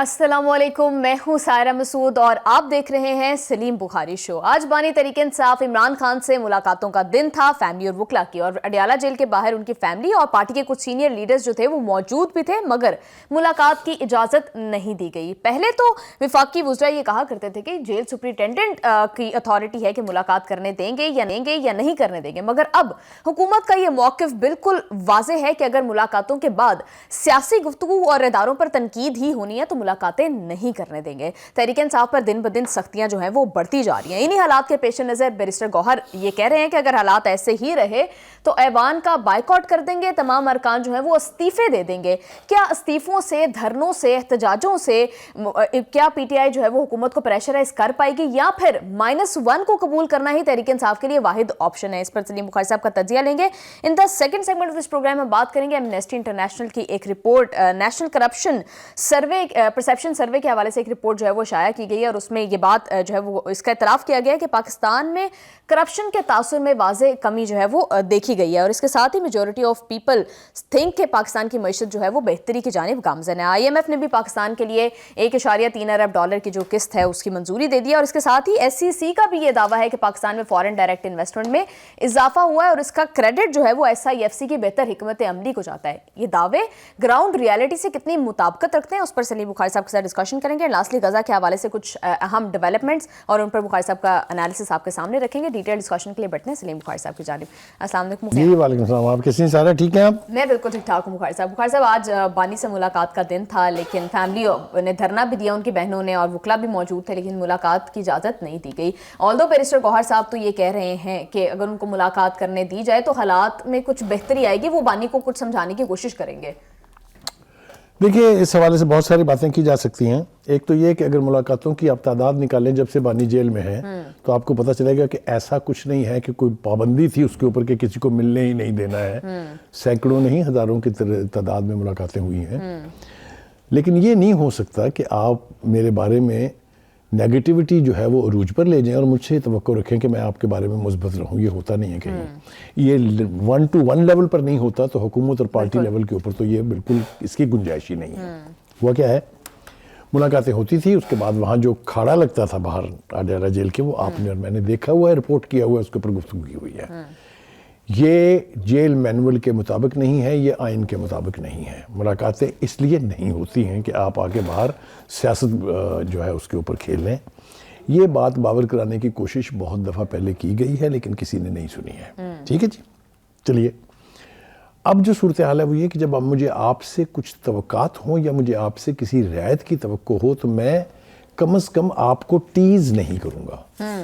السلام علیکم، میں ہوں سائرہ مسعود اور آپ دیکھ رہے ہیں سلیم بخاری شو۔ آج بانی تحریک انصاف عمران خان سے ملاقاتوں کا دن تھا، فیملی اور وکلا کی، اور اڈیالہ جیل کے باہر ان کی فیملی اور پارٹی کے کچھ سینئر لیڈرز جو تھے وہ موجود بھی تھے، مگر ملاقات کی اجازت نہیں دی گئی۔ پہلے تو وفاقی وزراء یہ کہا کرتے تھے کہ جیل سپرنٹینڈنٹ کی اتھارٹی ہے کہ ملاقات کرنے دیں گے یا نہیں کرنے دیں گے، مگر اب حکومت کا یہ موقف بالکل واضح ہے کہ اگر ملاقاتوں کے بعد سیاسی گفتگو اور اداروں پر تنقید ہی ہونی ہے تو ملاقاتیں نہیں کرنے دیں گے۔ تحریک انصاف پر دن بدن سختیاں جو ہیں وہ بڑھتی جا رہی ہیں۔ انہی حالات کے پیش نظر بیرسٹر گوہر یہ کہہ رہے ہیں کہ اگر حالات ایسے ہی رہے تو ایوان کا بائیکاٹ کر دیں گے، تمام ارکان جو ہیں وہ استعفے دے دیں گے۔ کیا استعفوں سے، دھرنوں سے، احتجاجوں سے کیا پی ٹی آئی جو ہے وہ حکومت کو پریشرائز کر پائے گی، یا پھر -1 کو قبول کرنا ہی تحریک انصاف کے لیے واحد آپشن ہے؟ اس پر سلیم بخاری صاحب کا تجزیہ لیں گے۔ In the second segment of this programme ہم بات کریں گے ایمنسٹی انٹرنیشنل کی ایک report, national corruption survey, perception survey کے حوالے سے ایک رپورٹ جو ہے وہ شائع کی گئی ہے، اور اس میں یہ بات جو ہے وہ اس کا اعتراف کیا گیا ہے کہ پاکستان میں کرپشن کے تاثر میں واضح کمی جو ہے وہ دیکھی گئی ہے، اور اس کے ساتھ ہی میجورٹی آف پیپل تھنک کہ پاکستان کی معیشت جو ہے وہ بہتری کی جانب گامزن ہے۔ آئی ایم ایف نے بھی پاکستان کے لیے $1.3 ارب کی جو قسط ہے اس کی منظوری دے دی، اور اس کے ساتھ ہی ایس سی سی کا بھی یہ دعویٰ ہے کہ پاکستان میں فارن ڈائریکٹ انویسٹمنٹ میں اضافہ ہوا ہے، اور اس کا کریڈٹ جو ہے وہ SIFC کی بہتر حکمت عملی کو جاتا ہے۔ یہ دعوے گراؤنڈ ریالٹی سے کتنی مطابقت رکھتے ہیں اس پر سلیم بخاری صاحب کے ساتھ ڈسکشن کریں گے۔ لاسٹلی غزہ کے حوالے سے کچھ اہم ڈیولپمنٹس اور ان پر بخاری صاحب کا انالیسس آپ کے سامنے رکھیں گے۔ ڈیٹیل ڈسکشن کے لیے بڑھتے ہیں سلیم بخاری صاحب کی جانب۔ السلام علیکم۔ جی وعلیکم السلام، آپ کیسی ہیں سارا؟ ٹھیک ہیں آپ؟ میں بالکل ٹھیک ٹھاک ہوں بخاری صاحب۔ بخاری صاحب آج بانی سے ملاقات کا دن تھا، لیکن فیملی نے دھرنا بھی دیا، ان کی بہنوں نے، اور وکلا بھی موجود تھے، لیکن ملاقات کی اجازت نہیں دی گئی۔ آلدو بیرسٹر گوہر صاحب تو یہ کہہ رہے ہیں کہ اگر ان کو ملاقات کرنے دی جائے تو حالات میں کچھ بہتری آئے گی، وہ بانی کو کچھ سمجھانے کی کوشش کریں گے۔ دیکھیے، اس حوالے سے بہت ساری باتیں کی جا سکتی ہیں۔ ایک تو یہ کہ اگر ملاقاتوں کی آپ تعداد نکالیں جب سے بانی جیل میں ہے تو آپ کو پتہ چلے گا کہ ایسا کچھ نہیں ہے کہ کوئی پابندی تھی اس کے اوپر کہ کسی کو ملنے ہی نہیں دینا ہے۔ سینکڑوں نہیں، ہزاروں کی تعداد میں ملاقاتیں ہوئی ہیں، لیکن یہ نہیں ہو سکتا کہ آپ میرے بارے میں نیگیٹیوٹی جو ہے وہ عروج پر لے جائیں اور مجھ سے توقع رکھیں کہ میں آپ کے بارے میں مثبت رہوں۔ یہ ہوتا نہیں ہے کہیں، یہ 1 to 1 لیول پر نہیں ہوتا، تو حکومت اور پارٹی لیول کے اوپر تو یہ بالکل اس کی گنجائش ہی نہیں ہے۔ ہوا کیا ہے، ملاقاتیں ہوتی تھی، اس کے بعد وہاں جو کھاڑا لگتا تھا باہر اڈیالہ جیل کے، وہ آپ نے اور میں نے دیکھا ہوا ہے، رپورٹ کیا ہوا ہے، اس کے اوپر گفتگو کی ہوئی ہے۔ یہ جیل مینول کے مطابق نہیں ہے، یہ آئین کے مطابق نہیں ہے۔ ملاقاتیں اس لیے نہیں ہوتی ہیں کہ آپ آگے باہر سیاست جو ہے اس کے اوپر کھیل لیں۔ یہ بات باور کرانے کی کوشش بہت دفعہ پہلے کی گئی ہے، لیکن کسی نے نہیں سنی ہے۔ ٹھیک ہے جی، چلیے اب جو صورتحال ہے وہ یہ کہ جب اب مجھے آپ سے کچھ توقعات ہوں یا مجھے آپ سے کسی رعایت کی توقع ہو تو میں کم از کم آپ کو ٹیز نہیں کروں گا،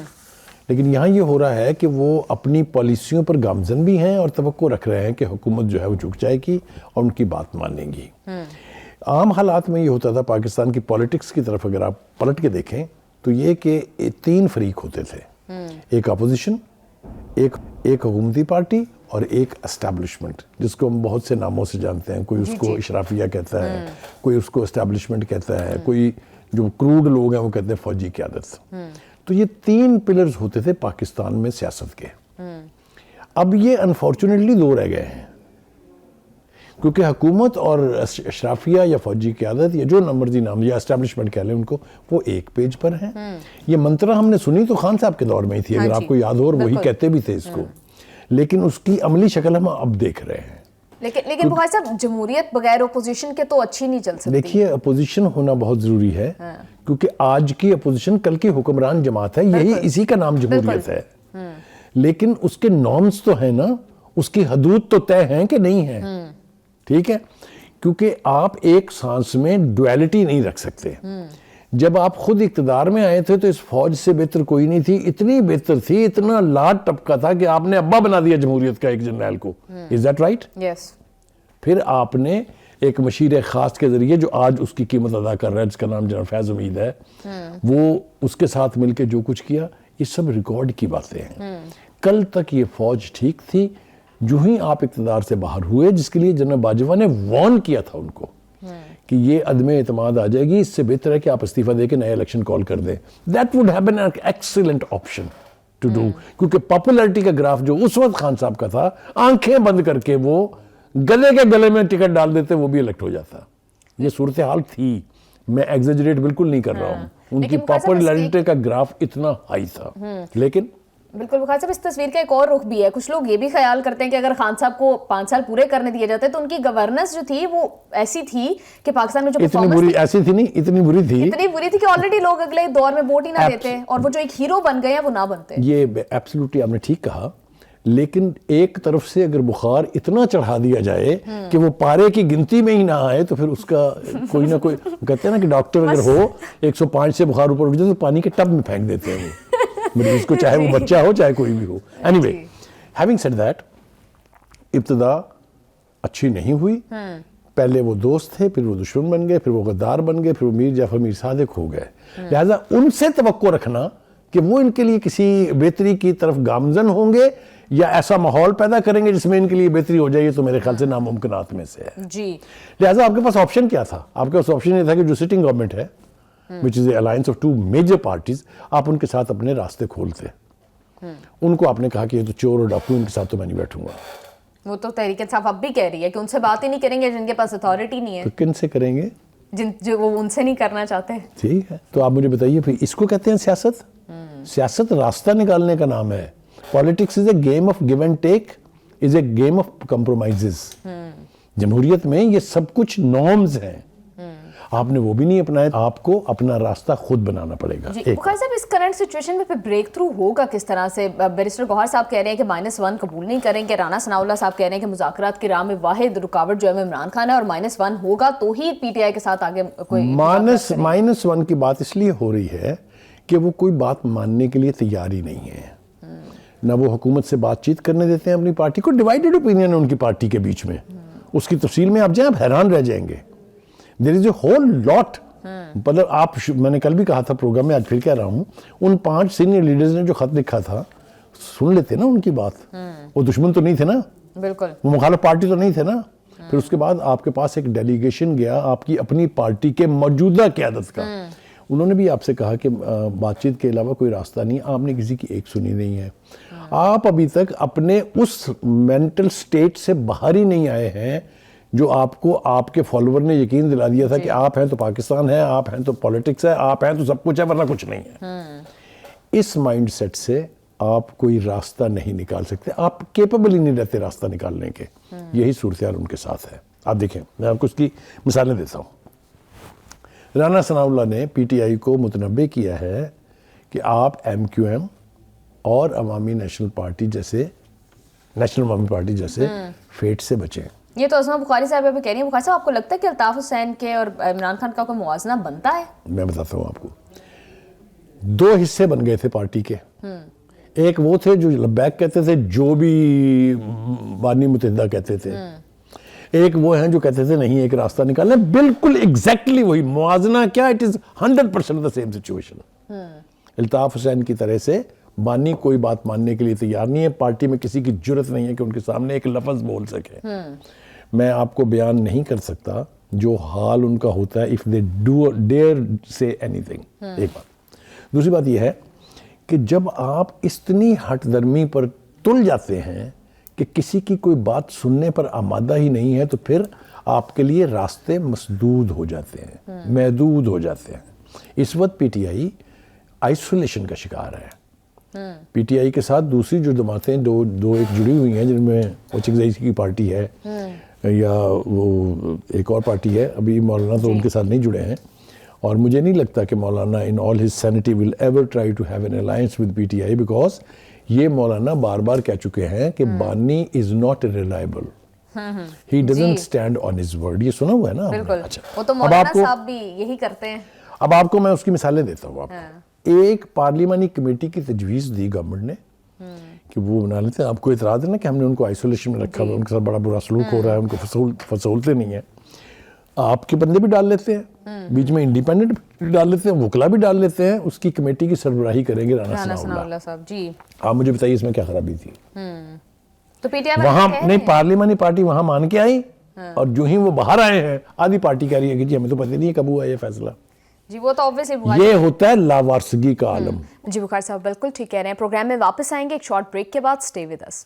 لیکن یہاں یہ ہو رہا ہے کہ وہ اپنی پالیسیوں پر گامزن بھی ہیں اور توقع رکھ رہے ہیں کہ حکومت جو ہے وہ جھک جائے گی اور ان کی بات مانیں گی۔ عام حالات میں یہ ہوتا تھا، پاکستان کی پولیٹکس کی طرف اگر آپ پلٹ کے دیکھیں تو یہ کہ 3 فریق ہوتے تھے، ایک اپوزیشن، ایک حکومتی پارٹی اور ایک اسٹیبلشمنٹ، جس کو ہم بہت سے ناموں سے جانتے ہیں۔ کوئی اس کو اشرافیہ کہتا ہے، کوئی اس کو اسٹیبلشمنٹ کہتا ہے، کوئی جو کروڈ لوگ ہیں وہ کہتے ہیں فوجی قیادت۔ تو یہ 3 پلرز ہوتے تھے پاکستان میں سیاست کے۔ اب یہ انفارچونیٹلی 2 رہ گئے ہیں، کیونکہ حکومت اور اشرافیہ یا فوجی قیادت یا جو مرضی نام یا اسٹیبلشمنٹ کہہ لیں ان کو، وہ ایک پیج پر ہیں۔ یہ منترا ہم نے سنی تو خان صاحب کے دور میں ہی تھی، اگر آپ کو یاد ہو، اور وہی کہتے بھی تھے اس کو، لیکن اس کی عملی شکل ہم اب دیکھ رہے ہیں۔ لیکن بخاری صاحب، جمہوریت بغیر اپوزیشن کے تو اچھی نہیں چل سکتی۔ دیکھیے، اپوزیشن ہونا بہت ضروری ہے، کیونکہ آج کی اپوزیشن کل کی حکمران جماعت ہے، یہی اسی کا نام جمہوریت ہے۔ لیکن اس کے نارمز تو ہیں نا، اس کی حدود تو طے ہیں کہ نہیں ہیں، ٹھیک ہے؟ کیونکہ آپ ایک سانس میں ڈویلٹی نہیں رکھ سکتے۔ جب آپ خود اقتدار میں آئے تھے تو اس فوج سے بہتر کوئی نہیں تھی، اتنی بہتر تھی، اتنا لاڈ ٹپکا تھا کہ آپ نے ابا بنا دیا جمہوریت کا ایک جنرل کو۔ Is that right؟ یس۔ پھر آپ نے ایک مشیر خاص کے ذریعے، جو آج اس کی قیمت ادا کر رہا ہے، جس کا نام جنرل فیض حمید ہے، وہ اس کے ساتھ مل کے جو کچھ کیا، یہ سب ریکارڈ کی باتیں ہیں۔ کل تک یہ فوج ٹھیک تھی، جو ہی آپ اقتدار سے باہر ہوئے، جس کے لیے جنرل باجوہ نے وارن کیا تھا ان کو کہ یہ عدم اعتماد آ جائے گی، اس سے بہتر ہے کہ آپ استعفیٰ دے کے نئے الیکشن کال کر دیں۔ That would have been an excellent option to do، کیونکہ پاپولیرٹی کا گراف جو اس وقت خان صاحب کا تھا، آنکھیں بند کر کے وہ گلے کے گلے میں ٹکٹ ڈال دیتے، وہ بھی الیکٹ ہو جاتا۔ یہ صورتحال تھی، میں ایگزیجریٹ بالکل نہیں کر رہا ہوں, ان کی پاپولیرٹی کا گراف اتنا ہائی تھا. لیکن بالکل بخار صاحب, اس تصویر کا ایک اور رخ بھی ہے. کچھ لوگ یہ بھی خیال کرتے ہیں کہ اگر خان صاحب کو 5 سال پورے کرنے دیے جاتے تو ان کی گورننس جو تھی وہ ایسی تھی کہ پاکستان میں جو اتنی ایسی تھی نہیں, اتنی بری تھی کہ آلریڈی لوگ اگلے دور میں ووٹ ہی نہ دیتے اور وہ جو ایک ہیرو بن گئے ہیں وہ نہ بنتے. یہ ایبسلیوٹلی آپ نے ٹھیک کہا, لیکن ایک طرف سے اگر بخار اتنا چڑھا دیا جائے کہ وہ پارے کی گنتی میں ہی نہ آئے تو پھر اس کا کوئی نہ کوئی, کہتے ہیں نا کہ ڈاکٹر اگر ہو 105 سے بخار اوپر اٹھ جائے تو پانی کے ٹب میں پھینک دیتے ہیں وہ مریض کو, چاہے وہ بچہ ہو چاہے کوئی بھی ہو. Anyway, having said that, ابتدا اچھی نہیں ہوئی. پہلے وہ دوست تھے, پھر وہ دشمن بن گئے, پھر وہ غدار بن گئے, پھر وہ میر جعفر میر صادق ہو گئے. لہٰذا ان سے توقع رکھنا کہ وہ ان کے لیے کسی بہتری کی طرف گامزن ہوں گے یا ایسا ماحول پیدا کریں گے جس میں ان کے لیے بہتری ہو جائے, تو میرے خیال سے ناممکنات میں سے ہے. جی, لہٰذا آپ کے پاس آپشن کیا تھا؟ آپ کے پاس آپشن یہ تھا کہ جو سٹنگ گورنمنٹ ہے which is a alliance of 2 major parties, آپ ان کے ساتھ اپنے راستے کھولتے. ان کو آپ نے کہا کہ یہ تو چور اور ڈاکو, ان کے ساتھ تو میں نہیں بیٹھوں گا. وہ تو تحریک انصاف اب بھی کہہ رہی ہے کہ ان سے بات ہی نہیں کریں گے جن کے پاس اتھارٹی نہیں ہے. تو کن سے کریں گے؟ جو وہ ان سے نہیں کرنا چاہتے. ٹھیک ہے, تو آپ مجھے بتائیے پھر اس کو کہتے ہیں سیاست؟ سیاست راستہ نکالنے کا نام ہے. Politics is a game of give and take, is a game of compromises. جمہوریت میں یہ سب کچھ نارمز ہیں, آپ نے وہ بھی نہیں اپنائے, آپ کو اپنا راستہ خود بنانا پڑے گا. بخار صاحب, اس کرنٹ سچویشن میں پھر بریک تھرو ہوگا کس طرح سے؟ بیرسٹر گوہر صاحب کہہ رہے ہیں کہ -1 قبول نہیں کریں گے, رانا ثناء اللہ صاحب کہہ رہے ہیں کہ مذاکرات کی راہ میں واحد رکاوٹ جو ہے عمران خان ہے اور -1 ہوگا تو ہی پی ٹی آئی کے ساتھ آگے کوئی. -1 کی بات اس لیے ہو رہی ہے کہ وہ کوئی بات ماننے کے لیے تیار ہی نہیں ہے, نہ وہ حکومت سے بات چیت کرنے دیتے ہیں اپنی پارٹی کو. ڈیوائیڈڈ اوپینین ہے ان کی پارٹی کے بیچ میں, اس کی تفصیل میں آپ جائیں آپ حیران رہ جائیں گے. دیر از اے ہول لاٹ. مطلب آپ, میں نے کل بھی کہا تھا پروگرام میں, آج پھر کہہ رہا ہوں, ان 5 سینئر لیڈرز نے جو خط لکھا تھا سن لیتے نا ان کی بات. وہ دشمن تو نہیں تھے نا, بالکل وہ مخالف پارٹی تو نہیں تھے نا. پھر اس کے بعد آپ کے پاس ایک ڈیلیگیشن گیا آپ کی اپنی پارٹی کے موجودہ قیادت کا, انہوں نے بھی آپ سے کہا کہ بات چیت کے علاوہ کوئی راستہ نہیں. آپ نے کسی کی ایک سنی نہیں ہے. آپ ابھی تک اپنے اس مینٹل سٹیٹ سے باہر ہی نہیں آئے ہیں جو آپ کو آپ کے فالوور نے یقین دلا دیا تھا کہ آپ ہیں تو پاکستان ہے, آپ ہیں تو پولیٹکس ہے, آپ ہیں تو سب کچھ ہے ورنہ کچھ نہیں ہے. اس مائنڈ سیٹ سے آپ کوئی راستہ نہیں نکال سکتے, آپ کیپیبل ہی نہیں رہتے راستہ نکالنے کے. یہی صورتحال ان کے ساتھ ہے. آپ دیکھیں, میں آپ کو اس کی مثالیں دیتا ہوں. رانا ثناء اللہ نے پی ٹی آئی کو متنبع کیا ہے کہ آپ ایم کیو ایم اور عوامی نیشنل پارٹی جیسے فیٹ سے بچیں. یہ تو عظمہ بخاری صاحب ابھی کہہ رہی ہیں. بخاری صاحب, آپ کو لگتا ہے کہ الطاف حسین کے اور عمران خان کا کوئی موازنہ بنتا ہے؟ میں بتاتا ہوں آپ کو. 2 حصے بن گئے تھے پارٹی کے. ایک وہ تھے جو لبیک کہتے تھے, جو بھی بانی متحدہ کہتے تھے. ایک وہ ہیں جو کہتے تھے نہیں ایک راستہ نکالنا. بالکل ایگزیکٹلی وہی موازنہ کیا, it is 100% the same situation. Altaf Hussain کی طرح سے بانی کوئی بات ماننے کے لیے تیار نہیں ہے. پارٹی میں کسی کی جرت نہیں ہے کہ ان کے سامنے ایک لفظ بول سکے. میں آپ کو بیان نہیں کر سکتا جو حال ان کا ہوتا ہے if they dare say anything. ایک بات. دوسری بات یہ ہے کہ جب آپ اتنی ہٹ درمی پر تل جاتے ہیں کہ کسی کی کوئی بات سننے پر آمادہ ہی نہیں ہے تو پھر آپ کے لیے راستے مسدود ہو جاتے ہیں, محدود ہو جاتے ہیں. اس وقت پی ٹی آئی آئسولیشن کا شکار ہے. پی ٹی آئی کے ساتھ دوسری جو جماعتیں دو ایک جڑی ہوئی ہیں جن میں چغزئی کی پارٹی ہے یا وہ ایک اور پارٹی ہے, ابھی مولانا تو ان کے ساتھ نہیں جڑے ہیں, اور مجھے نہیں لگتا کہ مولانا in all his sanity will ever try to have an alliance with PTI because یہ مولانا بار بار کہہ چکے ہیں کہ بانی is not reliable. He doesn't stand on his word. یہ سنا ہوا ہے نا. بالکل, وہ تو مولانا صاحب بھی یہی کرتے ہیں. اب آپ کو میں اس کی مثالیں دیتا ہوں. آپ ایک پارلیمانی کمیٹی کی تجویز دی گورنمنٹ نے کہ وہ بنا لیتے ہیں. آپ کو اعتراض ہے نا کہ ہم نے ان کو آئسولیشن میں رکھا ہوا, ان کے ساتھ بڑا برا سلوک ہو رہا ہے, ان کو فصولتے نہیں ہیں. آپ کے بندے بھی ڈال لیتے ہیں, بیچ میں انڈیپینڈنٹ بھی ڈال لیتے ہیں, وکلا بھی ڈال لیتے ہیں. اس کی کمیٹی کی سربراہی کریں گے رانا ثناء اللہ صاحب. جی آپ مجھے بتائیے اس میں کیا خرابی تھی؟ تو پی ٹی آئی وہاں نہیں, پارلیمانی پارٹی وہاں مان کے آئی, اور جو ہی وہ باہر آئے ہیں آدھی پارٹی کہہ رہی ہے کہ جی ہمیں تو پتہ نہیں ہے کب ہوا یہ فیصلہ. جی وہ تو obviously یہ ہوتا ہے لاوارثگی کا عالم. جی بخار صاحب بالکل ٹھیک کہہ رہے ہیں. پروگرام میں واپس آئیں گے ایک شارٹ بریک کے بعد. Stay with us.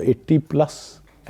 80+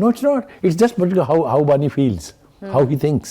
No, it's not. It's just how Bani feels, how he thinks.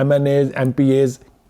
MNAs, MPAs,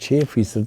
6%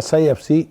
SIFC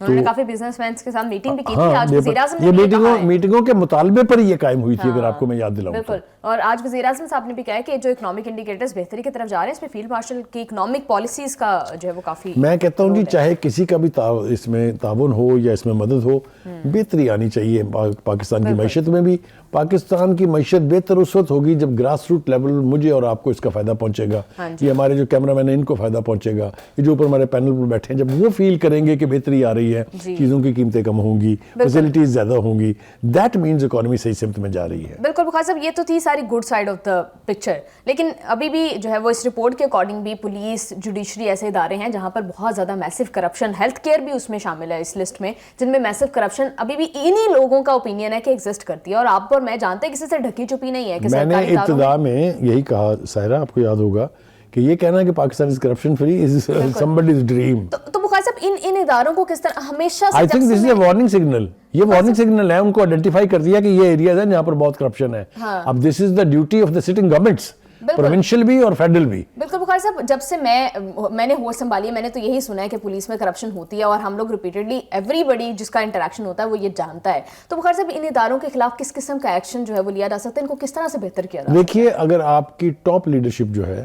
انہوں نے کافی بزنس مینس کے ساتھ میٹنگ بھی کی تھی. آج یہ وزیر اعظم نے بھی کہا ہے میٹنگوں کے مطالبے پر یہ قائم ہوئی تھی, اگر آپ کو میں یاد دلاؤں. بالکل, اور آج وزیر اعظم صاحب نے بھی کہا کہ جو اکنامک انڈیکیٹرز بہتری کی طرف جا رہے ہیں اس میں فیلڈ مارشل کی اکنامک پالیسیز کا جو ہے وہ کافی, میں کہتا ہوں جی چاہے کسی کا بھی اس میں تعاون ہو یا اس میں مدد ہو, بہتری آنی چاہیے پاکستان کی معیشت میں بھی. پاکستان کی معیشت بہتر اس وقت ہوگی جب گراس روٹ لیول مجھے اور آپ کو اس کا فائدہ پہنچے گا, یہ ہمارے جو کیمرہ مین ہیں ان کو فائدہ پہنچے گا, یہ جو اوپر ہمارے پینل پر بیٹھے ہیں, جب وہ فیل کریں گے کہ بہتری آ رہی ہے, چیزوں کی قیمتیں کم ہوں گی, فیسلٹیز زیادہ ہوں گی, دیٹ مینز اکانومی صحیح سمت میں جا رہی ہے. بالکل بخار صاحب, یہ تو تھی ساری good side of the picture, لیکن ابھی بھی جو ہے وہ اس رپورٹ کے اکارڈنگ بھی پولیس, جوڈیشری ایسے ادارے ہیں جہاں پر بہت زیادہ میسو کرپشن, ہیلتھ کیئر بھی اس میں شامل ہے اس لسٹ میں, جن میں میسو کرپشن ابھی بھی انہی لوگوں کا اوپینین ہے کہ ایگزسٹ کرتی ہے, اور آپ اور میں جانتے ہیں کسی سے ڈھکی چھپی نہیں ہے. میں نے ابتدا میں یہی کہا سائرہ, آپ کو یاد ہوگا کہ یہ کہنا کہ Pakistan is corruption free is somebody's dream. تو بخار صاحب ان اداروں کو کس طرح ہمیشہ سے, I think this is a warning signal. یہ وارننگ سگنل ہے, ان کو آئیڈینٹیفائی کر دیا کہ یہ ایریاز ہیں جہاں پر بہت کرپشن ہے. اب this is the duty of the sitting governments, provincial بھی اور فیڈرل بھی. بالکل بخار صاحب, جب سے میں نے ہوش سنبھالی ہے میں نے تو یہی سنا ہے کہ پولیس میں کرپشن ہوتی ہے, اور ہم لوگ ریپیٹڈلی ایوری بڈی جس کا انٹریکشن ہوتا ہے وہ یہ جانتا ہے. تو بخار صاحب ان اداروں کے خلاف کس قسم کا ایکشن جو ہے وہ لیا جا سکتا ہے, ان کو کس طرح سے بہتر کیا جا سکتا ہے؟ دیکھیے, اگر آپ کی ٹاپ لیڈرشپ جو ہے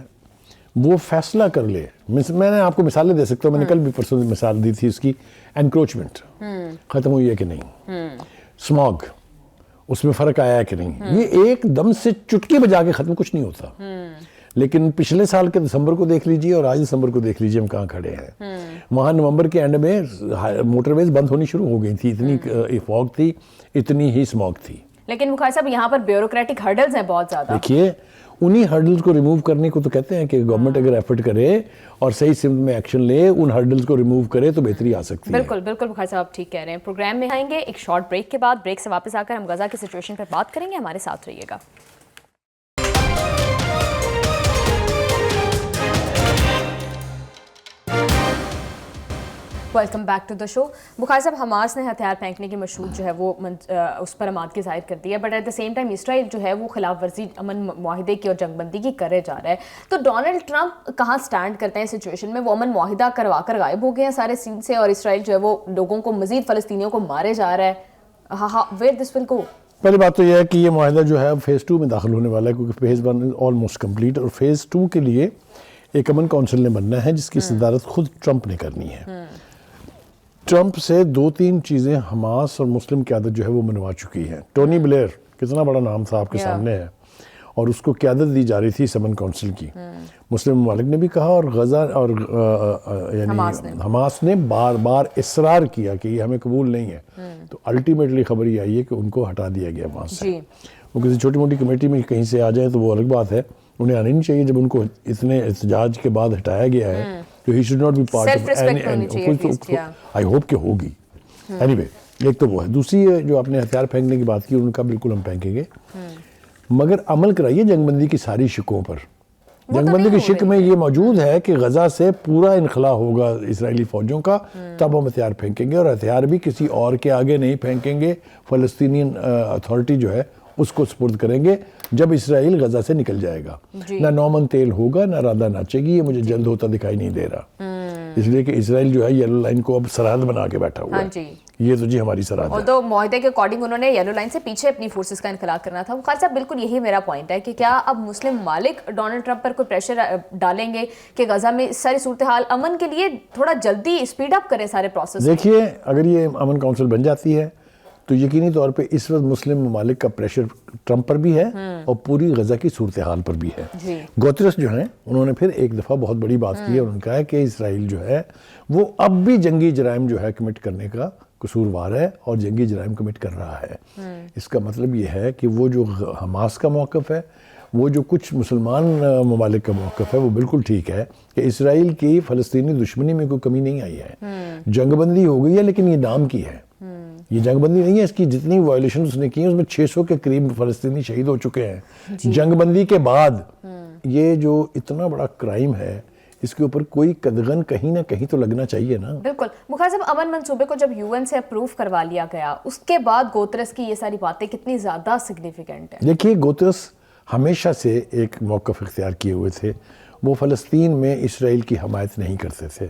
وہ فیصلہ کر لے, میں نے آپ کو مثالیں دے سکتا ہوں, میں نے کل بھی پرسوں مثال دی تھی اس کی, انکروچمنٹ ختم ہوئی ہے کہ نہیں, سماگ اس میں فرق آیا ہے کہ نہیں, یہ ایک دم سے چٹکی بجا کے ختم کچھ نہیں ہوتا. لیکن پچھلے سال کے دسمبر کو دیکھ لیجئے اور آج دسمبر کو دیکھ لیجئے ہم کہاں کھڑے ہیں. وہاں نومبر کے اینڈ میں موٹر ویز بند ہونی شروع ہو گئی تھی, اتنی فاگ تھی, اتنی ہی سماگ تھی. لیکن بخار صاحب یہاں پر بیوروکریٹک ہرڈلز ہیں بہت زیادہ. دیکھیے, انہی ہرڈلز کو ریموو کرنے کو تو کہتے ہیں کہ گورنمنٹ اگر ایفرٹ کرے اور صحیح سمت میں ایکشن لے, ان ہرڈلز کو ریموو کرے تو بہتری آ سکتی ہے. بالکل بالکل بخار صاحب آپ ٹھیک کہہ رہے ہیں. پروگرام میں آئیں گے ایک شارٹ بریک کے بعد. بریک سے واپس آ کر ہم غزہ کی سچویشن پر بات کریں گے, ہمارے ساتھ رہیے گا. ویلکم بیک ٹو دا شو. بخار صاحب, حماس نے ہتھیار پھینکنے کی مشروط جو ہے وہ اس پر آمادگی ظاہر کر دی ہے, but at the same time Israel جو ہے وہ خلاف ورزی امن معاہدے کی اور جنگ بندی کی کرے جا رہا ہے. تو ڈونلڈ ٹرمپ کہاں سٹینڈ کرتے ہیں سچویشن میں؟ وہ امن معاہدہ کروا کر غائب ہو گئے ہیں سارے سین سے, اور اسرائیل جو ہے وہ لوگوں کو, مزید فلسطینیوں کو مارے جا رہا ہے. ویئر دس ول گو؟ پہلی بات تو یہ ہے کہ یہ معاہدہ جو ہے فیز 2 میں داخل ہونے والا ہے, کیونکہ فیز 1 آلموسٹ کمپلیٹ, اور فیز 2 کے لیے ایک امن کونسل نے بننا ہے جس کی صدارت خود ٹرمپ نے کرنی ہے. ٹرمپ سے 2-3 چیزیں حماس اور مسلم قیادت جو ہے وہ منوا چکی ہے. ٹونی بلیئر کتنا بڑا نام تھا آپ کے سامنے ہے, اور اس کو قیادت دی جا رہی تھی اس امن کونسل کی. مسلم ممالک نے بھی کہا, اور غزہ اور یعنی حماس نے بار بار اصرار کیا کہ یہ ہمیں قبول نہیں ہے. تو الٹیمیٹلی خبر یہ آئی ہے کہ ان کو ہٹا دیا گیا وہاں سے. وہ کسی چھوٹی موٹی کمیٹی میں کہیں سے آ جائیں تو وہ الگ بات ہے, انہیں آنے نہیں چاہیے. جب ان کو اتنے احتجاج کے بعد ہٹایا گیا ہے تو he should not be part of any, I hope کہ ہوگی. anyway, ایک تو وہ ہے. دوسری جو آپ نے ہتھیار پھینکنے کی بات کی, ان کا بالکل ہم پھینکیں گے, مگر عمل کرائیے جنگ بندی کی ساری شکوں پر. جنگ بندی کی شک میں یہ موجود ہے کہ غزہ سے پورا انخلا ہوگا اسرائیلی فوجوں کا, تب ہم ہتھیار پھینکیں گے, اور ہتھیار بھی کسی اور کے آگے نہیں پھینکیں گے. فلسطینین اتھارٹی جو ہے اس کو سپرد کریں گے جب اسرائیل غزہ سے نکل جائے گا. نہ نومن تیل ہوگا, نہ رادہ ناچے گی. یہ مجھے جلد ہوتا دکھائی نہیں دے رہا, اس لیے کہ اسرائیل جو ہے یلو لائن کو اب سرحد بنا کے بیٹھا ہوا ہے. یہ تو جی ہماری سرحد ہے. اور تو معاہدے کے اکارڈنگ انہوں نے یلو لائن سے پیچھے اپنی فورسز کا انخلا کرنا تھا. خالد صاحب بالکل یہی میرا پوائنٹ ہے کہ کیا اب مسلم ممالک ڈونلڈ ٹرمپ پر کوئی پریشر ڈالیں گے کہ غزہ میں ساری صورتحال امن کے لیے تھوڑا جلدی اسپیڈ اپ کرے سارے پروسیس؟ دیکھیے, اگر یہ امن کونسل بن جاتی ہے تو یقینی طور پہ اس وقت مسلم ممالک کا پریشر ٹرمپ پر بھی ہے اور پوری غزہ کی صورتحال پر بھی ہے. گوترس جو ہیں انہوں نے پھر ایک دفعہ بہت بڑی بات کی ہے, اور انہوں نے کہا ہے کہ اسرائیل جو ہے وہ اب بھی جنگی جرائم جو ہے کمٹ کرنے کا قصوروار ہے, اور جنگی جرائم کمٹ کر رہا ہے. اس کا مطلب یہ ہے کہ وہ جو حماس کا موقف ہے, وہ جو کچھ مسلمان ممالک کا موقف ہے, وہ بالکل ٹھیک ہے کہ اسرائیل کی فلسطینی دشمنی میں کوئی کمی نہیں آئی ہے. جنگ بندی ہو گئی ہے لیکن یہ نام کی ہے, یہ جنگ بندی نہیں ہے. اس کی جتنی وائلیشن اس نے کی ہیں اس میں 600 کے قریب فلسطینی شہید ہو چکے ہیں. جنگ بندی کے بعد یہ جو اتنا بڑا کرائم ہے, اس کے اوپر کوئی قدغن کہیں نہ کہیں تو لگنا چاہیے نا. بالکل. بخار صاحب, امن منصوبے کو جب UN سے اپروو کروا لیا گیا, اس کے بعد گوترس کی یہ ساری باتیں کتنی زیادہ سگنیفیکنٹ ہیں؟ دیکھیے, گوترس ہمیشہ سے ایک موقف اختیار کیے ہوئے تھے. وہ فلسطین میں اسرائیل کی حمایت نہیں کرتے تھے.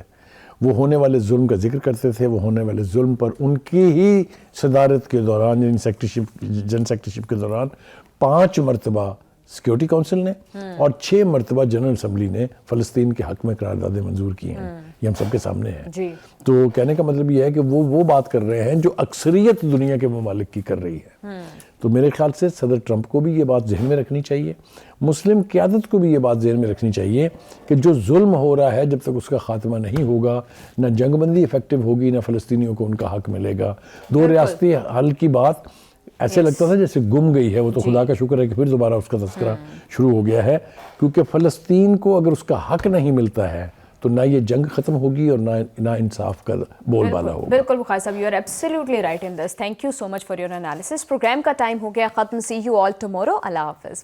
وہ ہونے والے ظلم کا ذکر کرتے تھے. وہ ہونے والے ظلم پر ان کی ہی صدارت کے دوران یعنی جن سیکٹریشپ کے دوران 5 مرتبہ سیکیورٹی کونسل نے اور 6 مرتبہ جنرل اسمبلی نے فلسطین کے حق میں قراردادیں منظور کی ہیں. یہ ہم سب کے سامنے ہے. تو کہنے کا مطلب یہ ہے کہ وہ بات کر رہے ہیں جو اکثریت دنیا کے ممالک کی کر رہی ہے. تو میرے خیال سے صدر ٹرمپ کو بھی یہ بات ذہن میں رکھنی چاہیے, مسلم قیادت کو بھی یہ بات ذہن میں رکھنی چاہیے کہ جو ظلم ہو رہا ہے جب تک اس کا خاتمہ نہیں ہوگا, نہ جنگ بندی افیکٹو ہوگی, نہ فلسطینیوں کو ان کا حق ملے گا. 2 ریاستی حل کی بات ایسے لگتا تھا جیسے گم گئی ہے. وہ تو خدا کا شکر ہے کہ پھر دوبارہ اس کا تذکرہ شروع ہو گیا ہے, کیونکہ فلسطین کو اگر اس کا حق نہیں ملتا ہے تو نہ یہ جنگ ختم ہوگی اور نہ انصاف کا بول بالا ہوگا. بالکل بخاری صاحب, you are absolutely right in this. Thank you so much for your analysis. Programme کا ٹائم ہو گیا ختم. سی یو آل ٹمورو. اللہ حافظ.